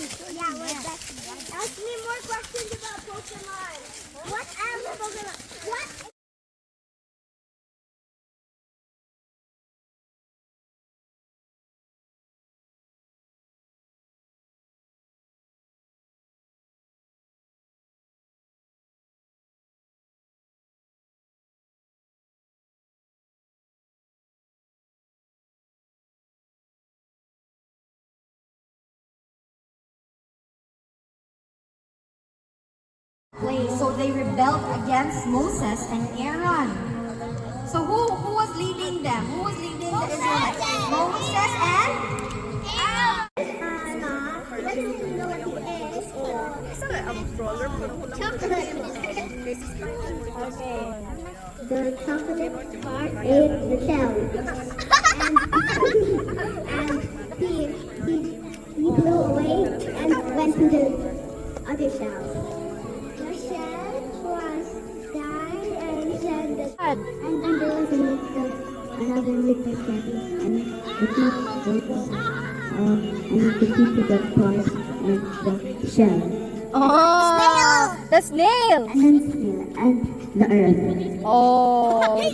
Yeah, we're besties. Ask me more questions about Pokemon. What are the Pokemon? What? So they rebelled against Moses and Aaron. So who was leading them? Who was leading the Israelites? Moses and Let's know what it is. Chocolate. Okay. The chocolate part is the shell. And he flew away and went to the other shell. The shell was died and said that. And then there was another little candy. And the people got cross and the shell. the snail. And the earth. Oh, the